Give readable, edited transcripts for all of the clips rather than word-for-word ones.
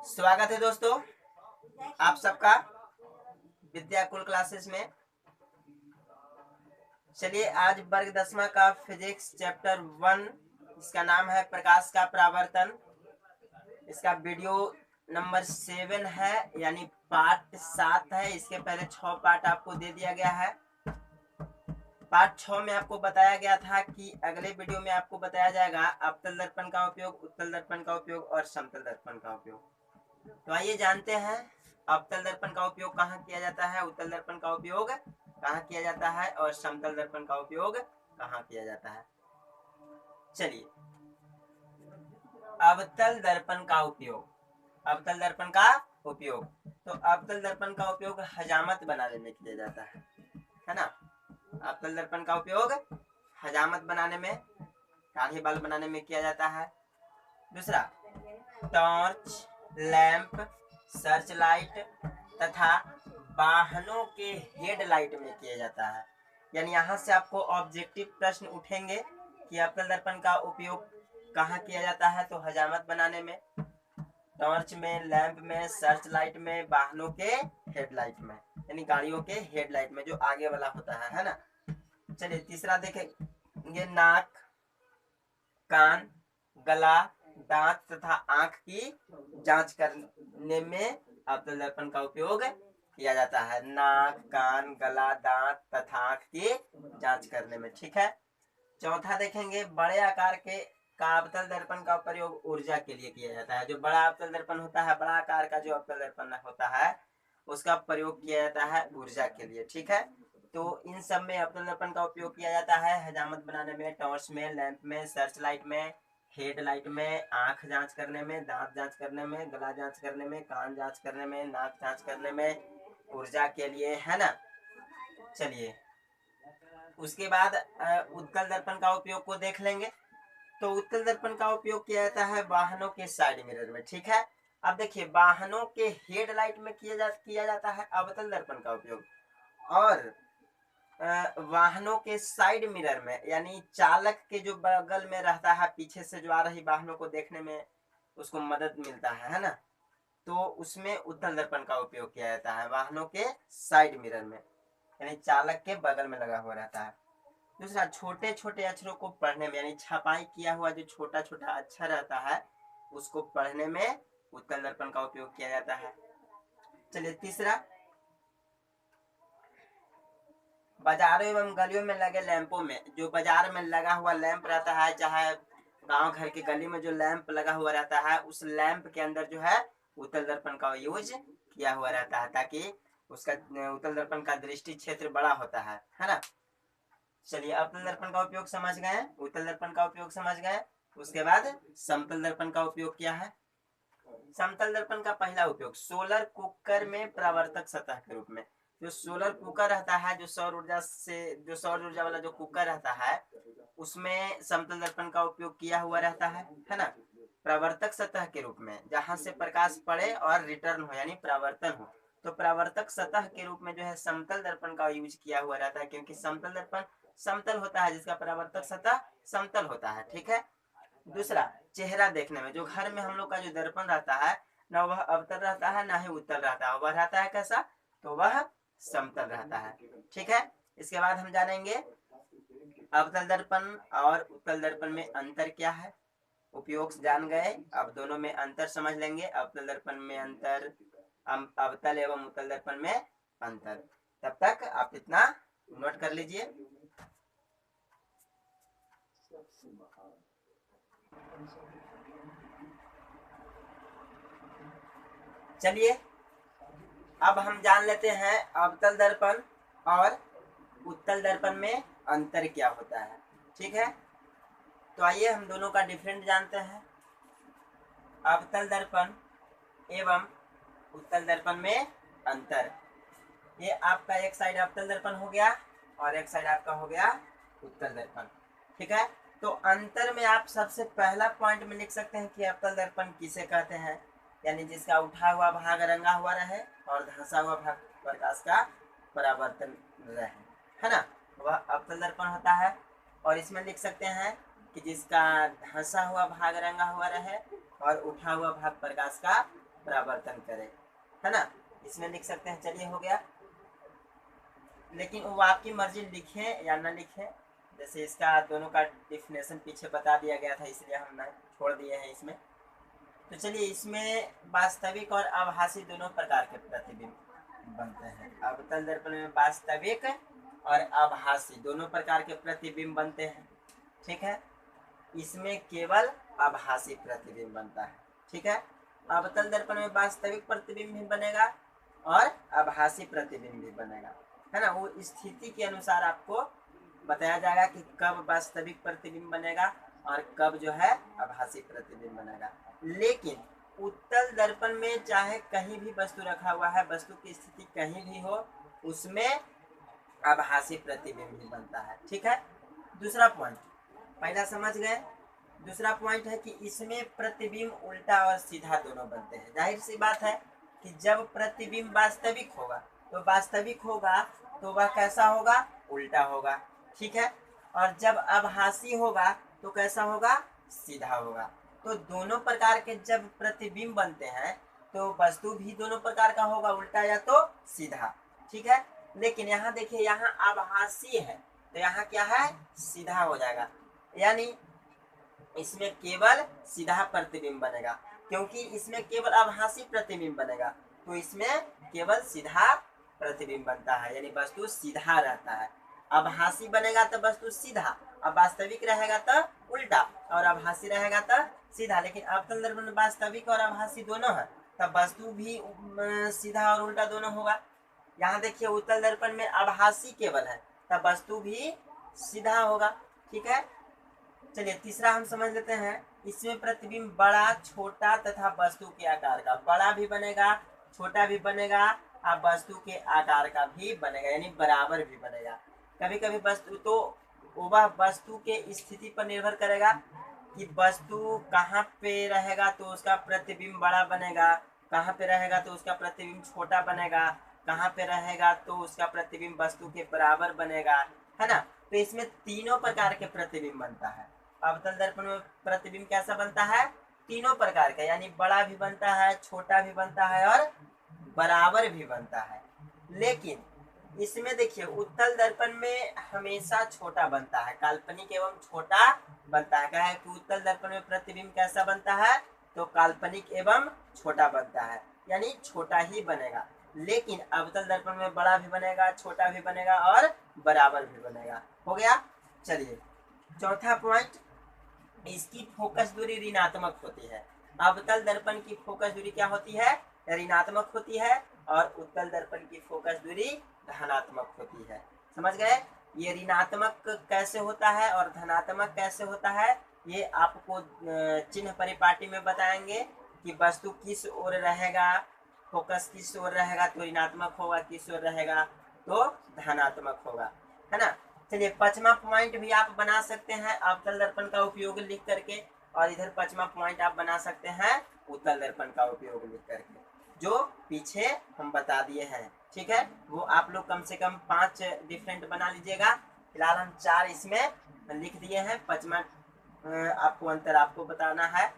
स्वागत है दोस्तों आप सबका विद्या कुल क्लासेस में। चलिए आज वर्ग 10वां का फिजिक्स चैप्टर 1 इसका नाम है प्रकाश का परावर्तन। इसका वीडियो नंबर 7 है यानी पार्ट 7 है। इसके पहले 6 पार्ट आपको दे दिया गया है। पार्ट 6 में आपको बताया गया था कि अगले वीडियो में आपको बताया जाएगा अवतल दर्पण का उपयोग, उत्तल दर्पण का उपयोग और समतल दर्पण का उपयोग। तो आइए जानते हैं अवतल दर्पण का उपयोग कहाँ किया जाता है, उत्तल दर्पण का उपयोग कहाँ किया जाता है और समतल दर्पण का उपयोग कहाँ किया जाता है। चलिए अवतल दर्पण का उपयोग, अवतल दर्पण का उपयोग तो अवतल दर्पण का उपयोग हजामत बनाने में किया जाता है ना। अवतल दर्पण का उपयोग हजामत बनाने में, काढ़ी बल्ब बनाने में किया जाता है। दूसरा टॉर्च, लैंप, सर्च लाइट तथा वाहनों के हेडलाइट में किया जाता है। यानी यहाँ से आपको ऑब्जेक्टिव प्रश्न उठेंगे कि अवतल दर्पण का उपयोग कहाँ किया जाता है, तो हजामत बनाने में, टॉर्च में, लैंप में, सर्च लाइट में, वाहनों के हेडलाइट में यानी गाड़ियों के हेडलाइट में जो आगे वाला होता है ना। चलिए तीसरा देखेंगे नाक, कान, गला, दांत तथा आंख की जांच करने में अवतल दर्पण का उपयोग किया जाता है। नाक, कान, गला, दांत तथा आंख की जांच करने में, ठीक है। चौथा देखेंगे बड़े आकार के का अवतल दर्पण का प्रयोग ऊर्जा के लिए किया जाता है। जो बड़ा अवतल दर्पण होता है, बड़ा आकार का जो अवतल दर्पण होता है उसका प्रयोग किया जाता है ऊर्जा के लिए, ठीक है। तो इन सब में अवतल दर्पण का उपयोग किया जाता है हजामत बनाने में, टॉर्च में, लैंप में, सर्च लाइट में, हेड लाइट में, आंख जांच करने में, दांत जांच करने में, गला जांच करने में, कान जांच करने में, नाक जांच करने में, ऊर्जा के लिए, है ना। चलिए उसके बाद उत्तल दर्पण का उपयोग को देख लेंगे। तो उत्तल दर्पण का उपयोग किया जाता है वाहनों के साइड मिरर में, ठीक है। अब देखिए वाहनों के हेडलाइट में किया जाता है अवतल दर्पण का उपयोग, और वाहनों के साइड मिरर में यानी चालक के जो बगल में रहता है, पीछे से जो आ रही वाहनों को देखने में उसको मदद मिलता है ना, तो उसमें उत्तल दर्पण का उपयोग किया जाता है वाहनों के साइड मिरर में यानी चालक के बगल में लगा हुआ रहता है। दूसरा छोटे छोटे अक्षरों को पढ़ने में यानी छपाई किया हुआ जो छोटा छोटा अक्षर रहता है उसको पढ़ने में उत्तल दर्पण का उपयोग किया जाता है। चलिए तीसरा बाजारों एवं गलियों में लगे लैंपों में, जो बाजार में लगा हुआ लैंप रहता है, चाहे गांव घर की गली में जो लैंप लगा हुआ रहता है उस लैंप के अंदर जो है उत्तल दर्पण का यूज किया हुआ रहता है ताकि उसका उत्तल दर्पण का दृष्टि क्षेत्र बड़ा होता है ना। चलिए अवतल दर्पण का उपयोग समझ गए, उत्तल दर्पण का उपयोग समझ गए। उसके बाद समतल दर्पण का उपयोग क्या है। समतल दर्पण का पहला उपयोग सोलर कुकर में परावर्तक सतह के रूप में। जो सोलर कुकर रहता है, जो सौर ऊर्जा वाला जो कुकर रहता है उसमें समतल दर्पण का उपयोग किया हुआ रहता है ना। परावर्तक सतह के रूप में जहां से प्रकाश पड़े और रिटर्न हो यानी परावर्तन हो, तो परावर्तक सतह के रूप में जो है समतल दर्पण का यूज किया हुआ रहता है, क्योंकि समतल दर्पण समतल होता है जिसका परावर्तक सतह समतल होता है, ठीक है। दूसरा चेहरा देखने में, जो घर में हम लोग का जो दर्पण रहता है ना वह अवतल रहता है ना ही उत्तल रहता है, वह रहता है कैसा, तो वह समतल रहता है, ठीक है। इसके बाद हम जानेंगे अवतल दर्पण और उत्तल दर्पण में अंतर क्या है। उपयोग जान गए, अब दोनों में अंतर समझ लेंगे। अवतल दर्पण में अंतर, अवतल एवं उत्तल दर्पण में अंतर। तब तक आप इतना नोट कर लीजिए। चलिए अब हम जान लेते हैं अवतल दर्पण और उत्तल दर्पण में अंतर क्या होता है, ठीक है। तो आइए हम दोनों का डिफरेंट जानते हैं। अवतल दर्पण एवं उत्तल दर्पण में अंतर। ये आपका एक साइड अवतल दर्पण हो गया और एक साइड आपका हो गया उत्तल दर्पण, ठीक है। तो अंतर में आप सबसे पहला पॉइंट में लिख सकते हैं कि अवतल दर्पण किसे कहते हैं, यानी जिसका उठा हुआ भाग रंगा हुआ रहे और धंसा हुआ भाग प्रकाश का परावर्तन रहे, है ना, वह अवतल दर्पण होता है। और इसमें लिख सकते हैं कि जिसका धंसा हुआ भाग रंगा हुआ रहे और उठा हुआ भाग प्रकाश का परावर्तन करे, है ना। इसमें लिख सकते हैं, चलिए हो गया। लेकिन वो आपकी मर्जी लिखे या ना लिखे, जैसे इसका दोनों का डिफिनेशन पीछे बता दिया गया था, इसलिए हम ना छोड़ दिए हैं इसमें। तो चलिए, इसमें वास्तविक और आभासी दोनों प्रकार के प्रतिबिंब बनते हैं। अवतल दर्पण में वास्तविक और आभासी दोनों प्रकार के प्रतिबिंब बनते हैं, ठीक है। इसमें केवल आभासी प्रतिबिंब बनता है, ठीक है। अवतल दर्पण में वास्तविक प्रतिबिंब भी बनेगा और आभासी प्रतिबिंब भी बनेगा, है ना। वो स्थिति के अनुसार आपको बताया जाएगा कि कब वास्तविक प्रतिबिंब बनेगा और कब जो है आभासी प्रतिबिंब बनेगा। लेकिन उत्तल दर्पण में चाहे कहीं भी वस्तु रखा हुआ है, वस्तु की स्थिति कहीं भी हो, उसमें आभासी प्रतिबिंब भी बनता है, ठीक है। दूसरा पॉइंट, पहला समझ गए। दूसरा पॉइंट है कि इसमें प्रतिबिंब उल्टा और सीधा दोनों बनते हैं। जाहिर सी बात है कि जब प्रतिबिंब वास्तविक होगा तो वह कैसा होगा, उल्टा होगा, ठीक है। और जब आभासी होगा तो कैसा होगा, सीधा होगा। तो दोनों प्रकार के जब प्रतिबिंब बनते हैं तो वस्तु भी दोनों प्रकार का होगा, उल्टा या तो सीधा, ठीक है। लेकिन यहाँ देखिए, यहाँ आभासी है तो यहाँ क्या है, सीधा हो जाएगा, यानी इसमें केवल सीधा प्रतिबिंब बनेगा। क्योंकि इसमें केवल आभासी प्रतिबिंब बनेगा तो इसमें केवल सीधा प्रतिबिंब बनता है, यानी वस्तु सीधा रहता है। आभासी बनेगा तो वस्तु सीधा, अब वास्तविक रहेगा तो उल्टा, और आभासी रहेगा तो सीधा। लेकिन अवतल दर्पण में वास्तविक और आभासी दोनों है, तब वस्तु भी सीधा और उल्टा दोनों होगा। यहाँ देखिए, उत्तल दर्पण में आभासी केवल है, तब वस्तु भी सीधा होगा, ठीक है। चलिए, तीसरा हम समझ लेते हैं। इसमें प्रतिबिंब बड़ा, छोटा तथा वस्तु के आकार का, बड़ा भी बनेगा, छोटा भी बनेगा, और वस्तु के आकार का भी बनेगा, यानी बराबर भी बनेगा। कभी कभी वस्तु तो वह वस्तु के स्थिति पर निर्भर करेगा कि वस्तु कहाँ पे रहेगा तो उसका प्रतिबिंब बड़ा बनेगा, कहाँ पे रहेगा तो उसका प्रतिबिंब छोटा बनेगा, कहाँ पे रहेगा तो उसका प्रतिबिंब वस्तु के बराबर बनेगा, है ना। तो इसमें तीनों प्रकार के प्रतिबिंब बनता है। अवतल दर्पण में प्रतिबिंब कैसा बनता है, तीनों प्रकार का, यानी बड़ा भी बनता है, छोटा भी बनता है और बराबर भी बनता है। लेकिन इसमें देखिए, उत्तल दर्पण में हमेशा छोटा बनता है, काल्पनिक एवं छोटा बनता है। क्या है कि उत्तल दर्पण में प्रतिबिंब कैसा बनता है, तो काल्पनिक एवं छोटा बनता है, यानी छोटा ही बनेगा। लेकिन अवतल दर्पण में बड़ा भी बनेगा, छोटा भी बनेगा और बराबर भी बनेगा। हो गया। चलिए, चौथा पॉइंट, इसकी फोकस दूरी ऋणात्मक होती है। अवतल दर्पण की फोकस दूरी क्या होती है, ऋणात्मक होती है, और उत्तल दर्पण की फोकस दूरी धनात्मक होती है। समझ गए। ये ऋणात्मक कैसे होता है और धनात्मक कैसे होता है, ये आपको चिन्ह परिपाटी में बताएंगे कि वस्तु किस ओर रहेगा, फोकस किस ओर रहेगा तो ऋणात्मक होगा, किस ओर रहेगा तो धनात्मक होगा, है ना। चलिए, पांचवा पॉइंट भी आप बना सकते हैं अवतल दर्पण का उपयोग लिख करके, और इधर पांचवा पॉइंट आप बना सकते हैं उत्तल दर्पण का उपयोग लिख करके, जो पीछे हम बता दिए हैं, ठीक है। वो आप लोग कम से कम 5 डिफरेंट बना लीजिएगा। फिलहाल हम 4 इसमें लिख दिए हैं, पांचवा आपको अंतर आपको बताना है।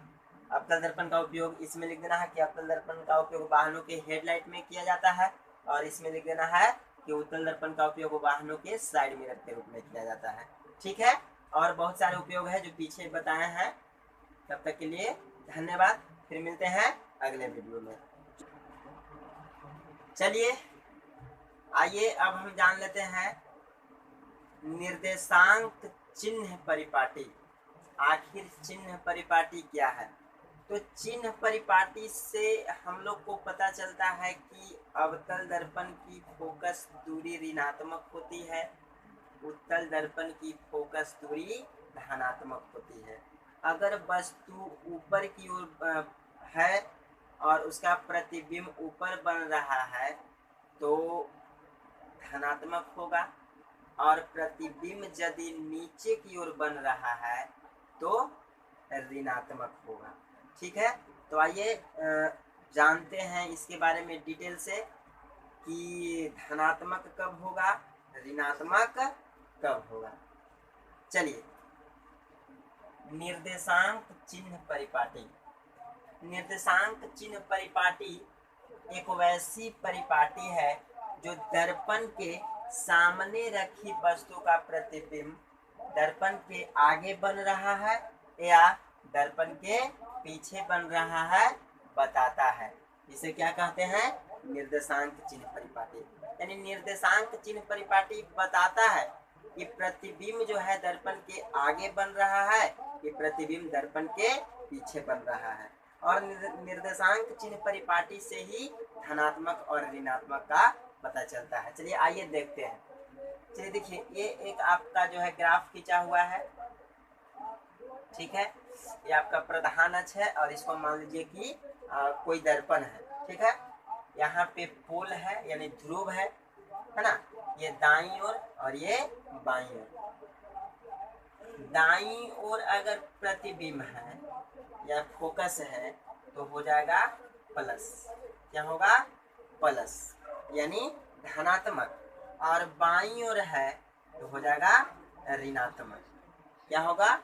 अवतल दर्पण का उपयोग इसमें लिख देना है कि अवतल दर्पण का उपयोग वाहनों के हेडलाइट में किया जाता है, और इसमें लिख देना है कि उत्तल दर्पण का उपयोग वाहनों के साइड मिरर के रूप में किया जाता है, ठीक है। और बहुत सारे उपयोग है जो पीछे बताए हैं। तब तक के लिए धन्यवाद, फिर मिलते हैं अगले वीडियो में। चलिए, आइए अब हम जान लेते हैं निर्देशांक चिन्ह परिपाटी। आखिर चिन्ह परिपाटी क्या है। तो चिन्ह परिपाटी से हम लोग को पता चलता है कि अवतल दर्पण की फोकस दूरी ऋणात्मक होती है, उत्तल दर्पण की फोकस दूरी धनात्मक होती है। अगर वस्तु ऊपर की ओर है और उसका प्रतिबिंब ऊपर बन रहा है तो धनात्मक होगा, और प्रतिबिंब यदि नीचे की ओर बन रहा है तो ऋणात्मक होगा, ठीक है। तो आइए जानते हैं इसके बारे में डिटेल से कि धनात्मक कब होगा, ऋणात्मक कब होगा। चलिए, निर्देशांक चिन्ह परिपाटी। निर्देशांक चिन्ह परिपाटी एक वैसी परिपाटी है जो दर्पण के सामने रखी वस्तु का प्रतिबिंब दर्पण के आगे बन रहा है या दर्पण के पीछे बन रहा है बताता है। इसे क्या कहते हैं? निर्देशांक चिन्ह परिपाटी। यानी निर्देशांक चिन्ह परिपाटी बताता है कि प्रतिबिंब जो है दर्पण के आगे बन रहा है कि प्रतिबिंब दर्पण के पीछे बन रहा है। और निर्देशांक चिन्ह परिपाटी से ही धनात्मक और ऋणात्मक का पता चलता है। चलिए आइए देखते हैं। चलिए देखिए, ये एक आपका जो है ग्राफ खींचा हुआ है, ठीक है। ये आपका प्रधान अक्ष है और इसको मान लीजिए कि कोई दर्पण है, ठीक है। यहाँ पे पोल है यानी ध्रुव है ना। ये दाईं ओर और ये बाईं ओर। दाईं ओर अगर प्रतिबिंब है या फोकस है तो हो जाएगा प्लस। क्या होगा? प्लस, यानी धनात्मक। और बाईं ओर है तो हो जाएगा ऋणात्मक। क्या होगा?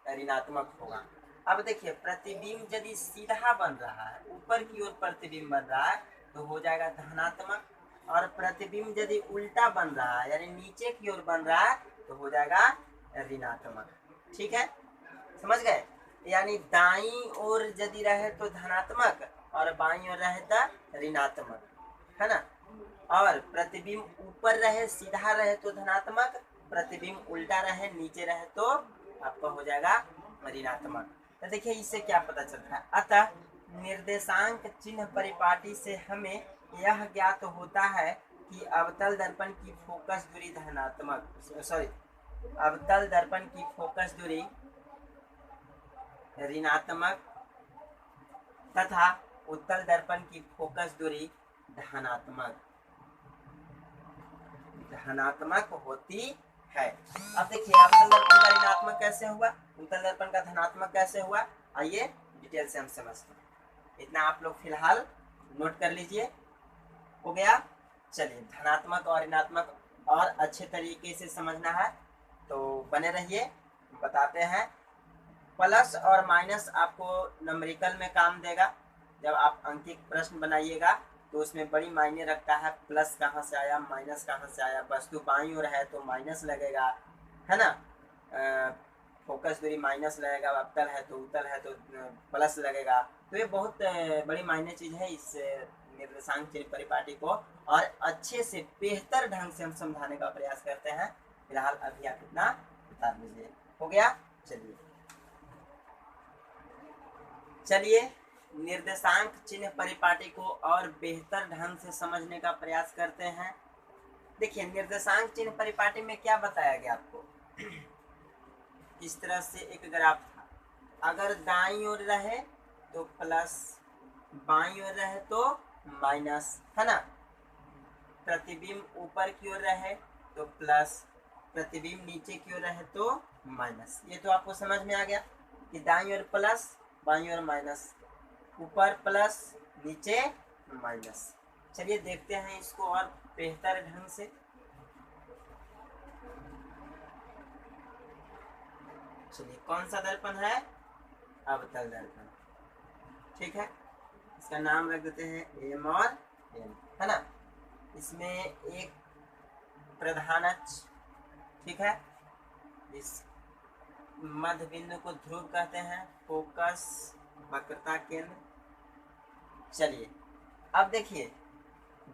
ऋणात्मक होगा। अब देखिए, प्रतिबिंब यदि सीधा बन रहा है, ऊपर की ओर प्रतिबिंब बन रहा है तो हो जाएगा धनात्मक। और प्रतिबिंब यदि उल्टा बन रहा है यानी नीचे की ओर बन रहा है तो हो जाएगा ऋणात्मक। ठीक है, समझ गए? यानी दाईं ओर यदि रहे तो धनात्मक और बाईं ओर रहे तो ऋणात्मक, है ना। और प्रतिबिंब ऊपर रहे, सीधा रहे तो धनात्मक, प्रतिबिंब उल्टा रहे, नीचे रहे तो आपका हो जाएगा ऋणात्मक। तो देखिए इससे क्या पता चलता है। अतः निर्देशांक चिन्ह परिपाटी से हमें यह ज्ञात होता है कि अवतल दर्पण की फोकस दूरी अवतल दर्पण की फोकस दूरी ऋणात्मक तथा उत्तल दर्पण की फोकस दूरी धनात्मक होती है। अब देखिए, अवतल दर्पण का ऋणात्मक कैसे हुआ, उत्तल दर्पण का धनात्मक कैसे हुआ, आइए डिटेल से हम समझते हैं। इतना आप लोग फिलहाल नोट कर लीजिए। हो गया? चलिए, धनात्मक और ऋणात्मक और अच्छे तरीके से समझना है तो बने रहिए, बताते हैं। प्लस और माइनस आपको नंबरिकल में काम देगा। जब आप अंकित प्रश्न बनाइएगा तो उसमें बड़ी मायने रखता है प्लस कहाँ से आया, माइनस कहाँ से आया। वस्तु बाईं ओर है तो माइनस लगेगा, है ना। फोकस दूरी माइनस लगेगा, अवतल है तो उत्तल है तो प्लस लगेगा। तो ये बहुत बड़ी मायने चीज़ है इस निर्देशांक चिन्ह परिपाटी को, और अच्छे से बेहतर ढंग से हम समझाने का प्रयास करते हैं। फिलहाल अभी आप इतना बता दीजिए। हो गया? चलिए निर्देशांक चिन्ह परिपाटी को और बेहतर ढंग से समझने का प्रयास करते हैं। देखिए, निर्देशांक चिन्ह परिपाटी में क्या बताया गया आपको। इस तरह से एक ग्राफ था। अगर दाईं ओर रहे तो प्लस, बाईं ओर रहे तो माइनस, है ना। प्रतिबिंब ऊपर की ओर रहे तो प्लस, प्रतिबिंब नीचे की ओर रहे तो माइनस। ये तो आपको समझ में आ गया कि दाईं ओर प्लस, बाईं ओर माइनस, ऊपर प्लस, नीचे माइनस। चलिए देखते हैं इसको और बेहतर ढंग से। चलिए, कौन सा दर्पण है? अवतल दर्पण, ठीक है। इसका नाम रख देते हैं एम और एन, है ना। इसमें एक प्रधान अक्ष, ठीक है। इस मध्य बिंदु को ध्रुव कहते हैं, फोकस वक्रता केंद्र। चलिए अब देखिए,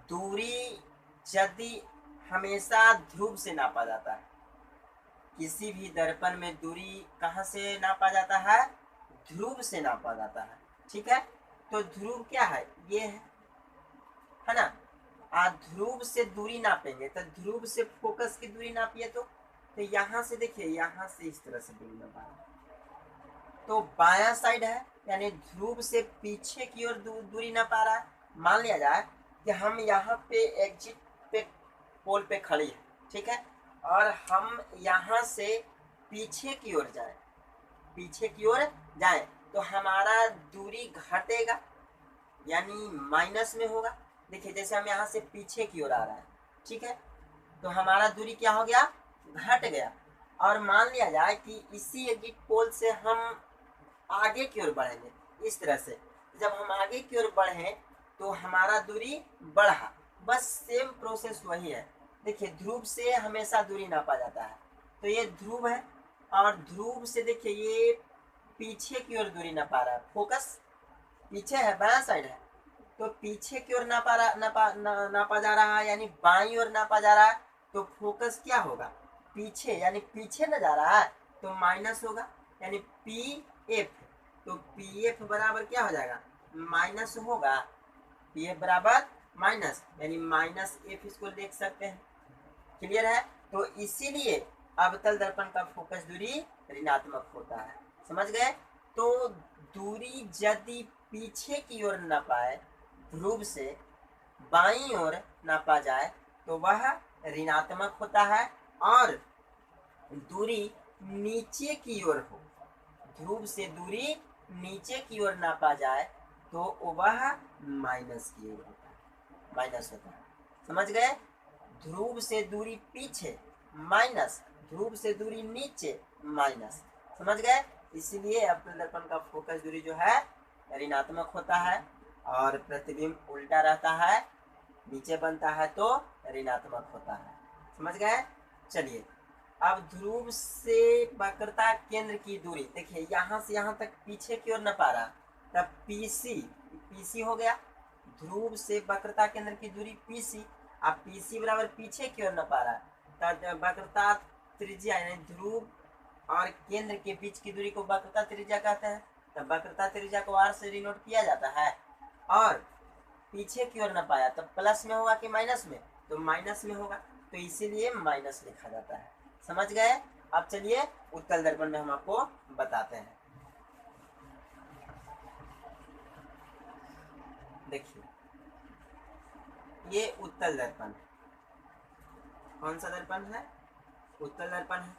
दूरी यदि हमेशा ध्रुव से नापा जाता है, किसी भी दर्पण में दूरी कहाँ से नापा जाता है? ध्रुव से नापा जाता है, ठीक है। तो ध्रुव क्या है? ये है ना। ध्रुव से दूरी नापेंगे तो ध्रुव से फोकस की दूरी नापिए तो यहाँ से देखिए, यहाँ से इस तरह से दूरी नापा, तो बायां साइड है यानी ध्रुव से पीछे की ओर दूरी नापा रहा है। मान लिया जाए कि हम यहाँ पे एग्जिट पे पोल पे खड़ी है, ठीक है, और हम यहाँ से पीछे की ओर जाएं तो हमारा दूरी घटेगा यानी माइनस में होगा। देखिए, जैसे हम यहाँ से पीछे की ओर आ रहे हैं, ठीक है, तो हमारा दूरी क्या हो गया? घट गया। और मान लिया जाए कि इसी एग्जिट पोल से हम आगे की ओर बढ़ेंगे इस तरह से, जब हम आगे की ओर बढ़े तो हमारा दूरी बढ़ा, बस सेम प्रोसेस वही है। देखिए ध्रुव से हमेशा दूरी नापा जाता है, तो ये ध्रुव है और ध्रुव से देखिए ये पीछे की ओर दूरी नापा रहा है, फोकस पीछे है, बायां साइड है, तो पीछे की ओर नापा जा रहा है, यानी बाईं ओर नापा जा रहा है, तो फोकस क्या होगा, पीछे, यानी पीछे न जा रहा है तो माइनस होगा, यानी पी एफ, तो पी एफ बराबर क्या हो जाएगा, माइनस होगा, पी एफ बराबर माइनस, यानी माइनस एफ इसको देख सकते हैं। क्लियर है? तो इसीलिए अवतल दर्पण का फोकस दूरी ऋणात्मक होता है। समझ गए? तो दूरी यदि पीछे की ओर नापाए, ध्रुव से बाईं ओर नापा जाए तो वह ऋणात्मक होता है, और दूरी नीचे की ओर हो, ध्रुव से दूरी नीचे की ओर नापा जाए तो वह माइनस की ओर होता है, माइनस होता है। समझ गए? ध्रुव से दूरी पीछे माइनस, ध्रुव से दूरी नीचे माइनस। समझ गए? इसलिए अवतल दर्पण का फोकस दूरी जो है ऋणात्मक होता है, और प्रतिबिंब उल्टा रहता है, नीचे बनता है तो ऋणात्मक होता है। समझ गए? चलिए अब ध्रुव से वक्रता केंद्र की दूरी देखिए, यहाँ से यहाँ तक पीछे की ओर न पा रहा, तब पीसी, पीसी हो गया, ध्रुव से वक्रता केंद्र की दूरी पीसी, अब पीसी बराबर पीछे की ओर न पा रहा, तब वक्रता त्रिज्या यानी ध्रुव और केंद्र के बीच की दूरी को वक्रता त्रिज्या कहते हैं, तब वक्रता त्रिज्या को r से डिनोट किया जाता है, और पीछे की ओर न पाया तब प्लस में होगा कि माइनस में, तो माइनस में होगा, तो इसीलिए माइनस लिखा जाता है। समझ गए? अब चलिए उत्तल दर्पण में हम आपको बताते हैं। देखिए ये उत्तल दर्पण है, कौन सा दर्पण है, उत्तल दर्पण है,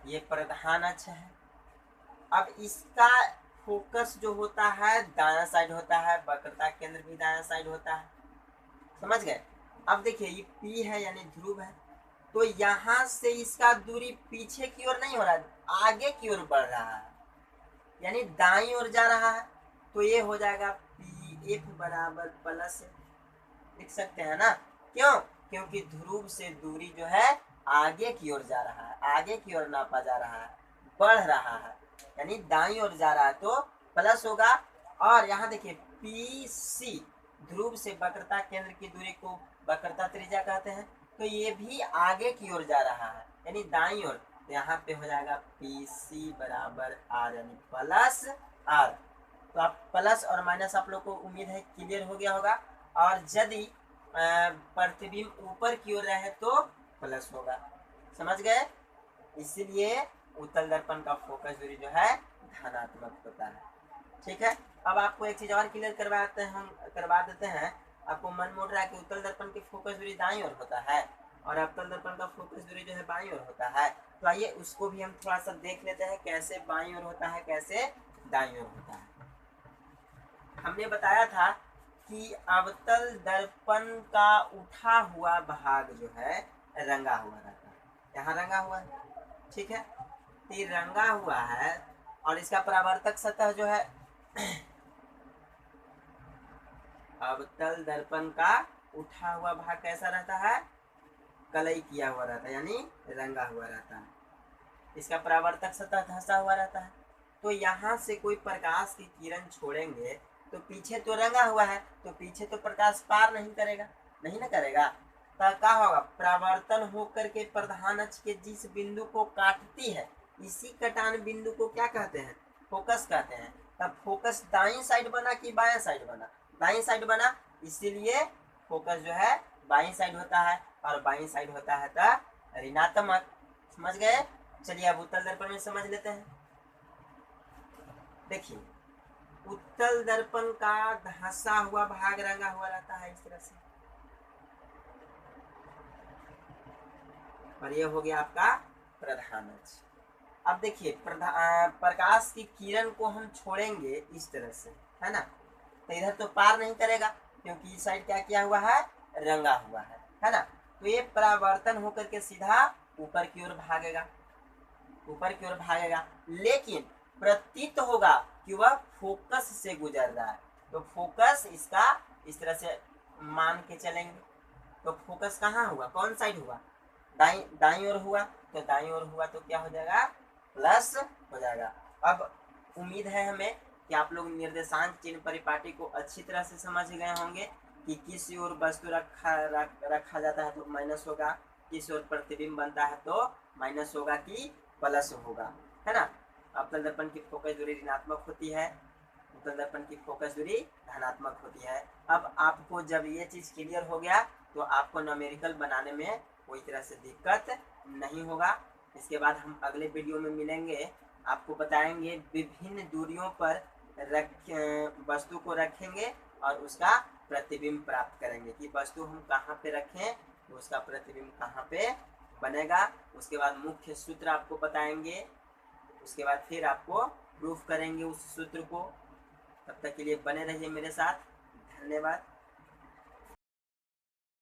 ये प्रधान अक्ष है। अब इसका फोकस जो होता है दायां साइड होता है, वक्रता केंद्र भी दायां साइड होता है। समझ गए? अब देखिए ये P है यानी ध्रुव है, तो यहाँ से इसका दूरी पीछे की ओर नहीं हो रहा है, आगे की ओर बढ़ रहा है, यानी दाईं ओर जा रहा है, तो ये हो जाएगा पी एफ बराबर प्लस, लिख सकते हैं ना? क्यों? क्योंकि ध्रुव से दूरी जो है आगे की ओर जा रहा है, आगे की ओर नापा जा रहा है, बढ़ रहा है, यानी दाईं ओर जा रहा है तो प्लस होगा। और यहाँ देखिए पी सी, ध्रुव से वक्रता केंद्र की दूरी को वक्रता त्रिज्या कहते हैं, तो ये भी आगे की ओर जा रहा है, यानी दाईं ओर, तो यहाँ पे हो जाएगा पी सी बराबर आर, यानी प्लस आर। तो आप प्लस और माइनस आप लोग को उम्मीद है क्लियर हो गया होगा। और यदि प्रतिबिंब ऊपर की ओर रहे तो प्लस होगा। समझ गए? इसलिए उत्तल दर्पण का फोकस दूरी जो है धनात्मक होता है। ठीक है, अब आपको एक चीज और क्लियर करवा देते हैं। आपको मन मोड़ रहा है कि उत्तल दर्पण की फोकस दूरी दाईं ओर होता है और अवतल दर्पण का फोकस दूरी जो है बाईं ओर होता है, तो आइए उसको भी हम थोड़ा सा देख लेते हैं, कैसे बाईं ओर होता है, कैसे दाईं ओर होता है। हमने बताया था कि अवतल दर्पण का उठा हुआ भाग जो है रंगा हुआ रहता है, यहाँ रंगा हुआ है, ठीक है, ये रंगा हुआ है, और इसका परावर्तक सतह जो है अवतल दर्पण का उठा हुआ भाग कैसा रहता है, कलई किया हुआ रहता है, यानी रंगा हुआ रहता है, इसका परावर्तक सतह धंसा हुआ रहता है। तो यहाँ से कोई प्रकाश की किरण छोड़ेंगे तो पीछे तो रंगा हुआ है, तो पीछे तो प्रकाश पार नहीं करेगा, नहीं ना करेगा, तो क्या होगा, परावर्तन होकर के प्रधान अक्ष के जिस बिंदु को काटती है, इसी कटान बिंदु को क्या कहते हैं, फोकस कहते हैं। तब फोकस दाईं साइड बना कि बायां साइड बना, दाईं साइड बना, इसीलिए फोकस जो है बाईं साइड होता है, और बाईं साइड होता है तो ऋणात्मक। समझ गए? चलिए अब उत्तल दर्पण में समझ लेते हैं। देखिए उत्तल दर्पण का धंसा हुआ भाग रंगा हुआ रहता है इस तरह से, और ये हो गया आपका प्रधान अक्ष। अब देखिए प्रकाश की किरण को हम छोड़ेंगे इस तरह से, है ना, तो इधर तो पार नहीं करेगा क्योंकि इस साइड क्या किया हुआ है, रंगा हुआ है ना, तो ये परावर्तन होकर के सीधा ऊपर की ओर भागेगा, ऊपर की ओर भागेगा, लेकिन प्रतीत होगा कि वह फोकस से गुजर रहा है। तो फोकस इसका इस तरह से मान के चलेंगे। तो फोकस कहाँ हुआ, कौन साइड हुआ, दाई ओर हुआ। तो दाई ओर हुआ तो क्या हो जाएगा, प्लस हो जाएगा। अब उम्मीद है हमें कि आप लोग निर्देशांक चिन्ह परिपाटी को अच्छी तरह से समझ गए होंगे कि किस ओर वस्तु रखा जाता है तो माइनस होगा, किस ओर प्रतिबिंब बनता है तो माइनस होगा कि प्लस होगा, है ना। अवतल दर्पण की फोकस दूरी ऋणात्मक होती है, उत्तल दर्पण की फोकस दूरी धनात्मक होती है। अब आपको जब ये चीज क्लियर हो गया तो आपको न्यूमेरिकल बनाने में कोई तरह से दिक्कत नहीं होगा। इसके बाद हम अगले वीडियो में मिलेंगे, आपको बताएंगे विभिन्न दूरियों पर वस्तु को रखेंगे और उसका प्रतिबिंब प्राप्त करेंगे कि वस्तु हम कहाँ पे रखें तो उसका प्रतिबिंब कहाँ पे बनेगा। उसके बाद मुख्य सूत्र आपको बताएंगे, उसके बाद फिर आपको प्रूफ करेंगे उस सूत्र को। तब तक के लिए बने रहिए मेरे साथ। धन्यवाद।